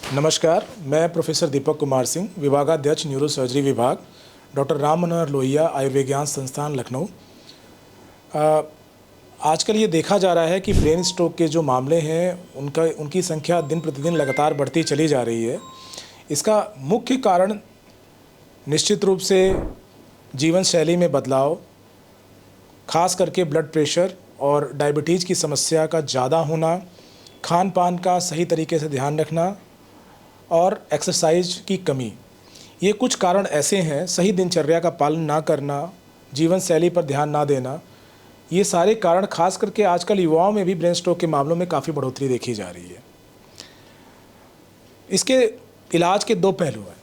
नमस्कार, मैं प्रोफेसर दीपक कुमार सिंह, विभागाध्यक्ष न्यूरो सर्जरी विभाग, डॉक्टर राम मनोहर लोहिया आयुर्विज्ञान संस्थान लखनऊ। आजकल ये देखा जा रहा है कि ब्रेन स्ट्रोक के जो मामले हैं उनकी संख्या दिन प्रतिदिन लगातार बढ़ती चली जा रही है। इसका मुख्य कारण निश्चित रूप से जीवन शैली में बदलाव, खास करके ब्लड प्रेशर और डायबिटीज़ की समस्या का ज़्यादा होना, खान पान का सही तरीके से ध्यान रखना और एक्सरसाइज की कमी, ये कुछ कारण ऐसे हैं। सही दिनचर्या का पालन ना करना, जीवन शैली पर ध्यान ना देना, ये सारे कारण खास करके आजकल युवाओं में भी ब्रेन स्ट्रोक के मामलों में काफ़ी बढ़ोतरी देखी जा रही है। इसके इलाज के दो पहलू हैं,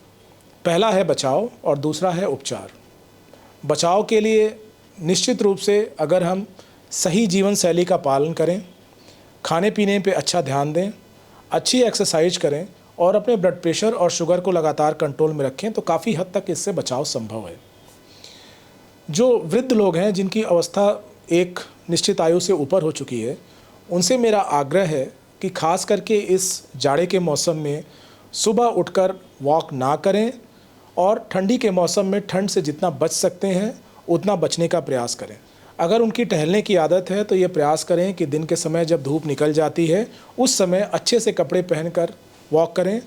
पहला है बचाव और दूसरा है उपचार। बचाव के लिए निश्चित रूप से अगर हम सही जीवन शैली का पालन करें, खाने पीने पे अच्छा ध्यान दें, अच्छी एक्सरसाइज करें और अपने ब्लड प्रेशर और शुगर को लगातार कंट्रोल में रखें तो काफ़ी हद तक इससे बचाव संभव है। जो वृद्ध लोग हैं जिनकी अवस्था एक निश्चित आयु से ऊपर हो चुकी है, उनसे मेरा आग्रह है कि खास करके इस जाड़े के मौसम में सुबह उठकर वॉक ना करें और ठंडी के मौसम में ठंड से जितना बच सकते हैं उतना बचने का प्रयास करें। अगर उनकी टहलने की आदत है तो ये प्रयास करें कि दिन के समय जब धूप निकल जाती है उस समय अच्छे से कपड़े पहनकर वॉक करें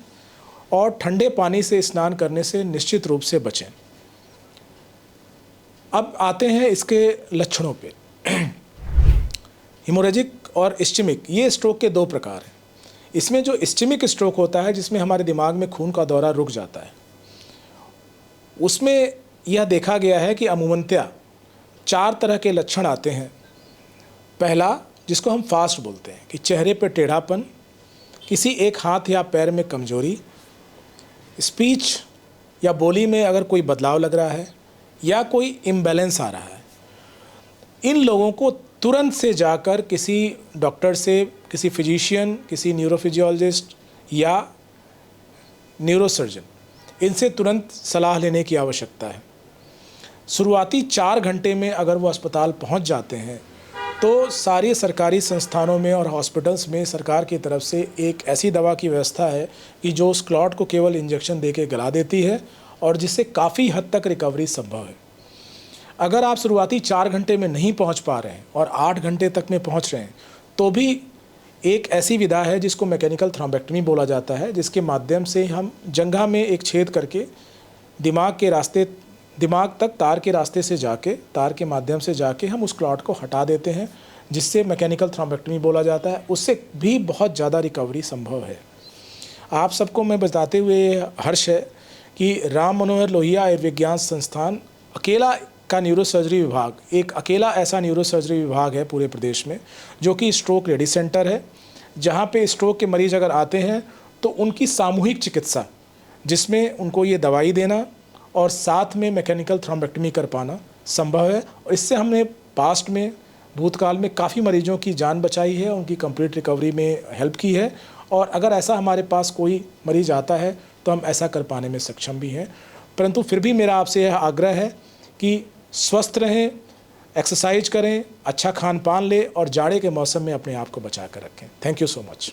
और ठंडे पानी से स्नान करने से निश्चित रूप से बचें। अब आते हैं इसके लक्षणों पे। हिमोरेजिक और इस्चेमिक, ये स्ट्रोक के दो प्रकार हैं। इसमें जो इस्चेमिक स्ट्रोक होता है जिसमें हमारे दिमाग में खून का दौरा रुक जाता है, उसमें यह देखा गया है कि अमूमनतया 4 तरह के लक्षण आते हैं। पहला, जिसको हम फास्ट बोलते हैं, कि चेहरे पर टेढ़ापन, किसी एक हाथ या पैर में कमजोरी, स्पीच या बोली में अगर कोई बदलाव लग रहा है या कोई इम्बैलेंस आ रहा है। इन लोगों को तुरंत से जाकर किसी डॉक्टर से, किसी फिजिशियन, किसी न्यूरोफिजियोलॉजिस्ट या न्यूरोसर्जन, इनसे तुरंत सलाह लेने की आवश्यकता है। शुरुआती 4 घंटे में अगर वो अस्पताल पहुंच जाते हैं तो सारी सरकारी संस्थानों में और हॉस्पिटल्स में सरकार की तरफ से एक ऐसी दवा की व्यवस्था है कि जो उस क्लॉट को केवल इंजेक्शन देके गला देती है और जिससे काफ़ी हद तक रिकवरी संभव है। अगर आप शुरुआती 4 घंटे में नहीं पहुंच पा रहे हैं और 8 घंटे तक में पहुंच रहे हैं तो भी एक ऐसी विधा है जिसको मैकेनिकल थ्रोम्बेक्टमी बोला जाता है, जिसके माध्यम से हम जंघा में एक छेद करके दिमाग तक तार के रास्ते से जाके, तार के माध्यम से जाके हम उस क्लॉट को हटा देते हैं, जिससे मैकेनिकल थ्रोम्बेक्टमी बोला जाता है। उससे भी बहुत ज़्यादा रिकवरी संभव है। आप सबको मैं बताते हुए हर्ष है कि राम मनोहर लोहिया आयुर्विज्ञान संस्थान अकेला का न्यूरो सर्जरी विभाग, एक अकेला ऐसा न्यूरो सर्जरी विभाग है पूरे प्रदेश में जो कि स्ट्रोक रेडी सेंटर है, जहाँ पे स्ट्रोक के मरीज़ अगर आते हैं तो उनकी सामूहिक चिकित्सा, जिसमें उनको ये दवाई देना और साथ में मैकेनिकल थ्रोम्बेक्टमी कर पाना संभव है। और इससे हमने पास्ट में, भूतकाल में काफ़ी मरीजों की जान बचाई है, उनकी कंप्लीट रिकवरी में हेल्प की है। और अगर ऐसा हमारे पास कोई मरीज आता है तो हम ऐसा कर पाने में सक्षम भी हैं। परंतु फिर भी मेरा आपसे यह आग्रह है कि स्वस्थ रहें, एक्सरसाइज करें, अच्छा खान पान लें और जाड़े के मौसम में अपने आप को बचा कर रखें। Thank you so much.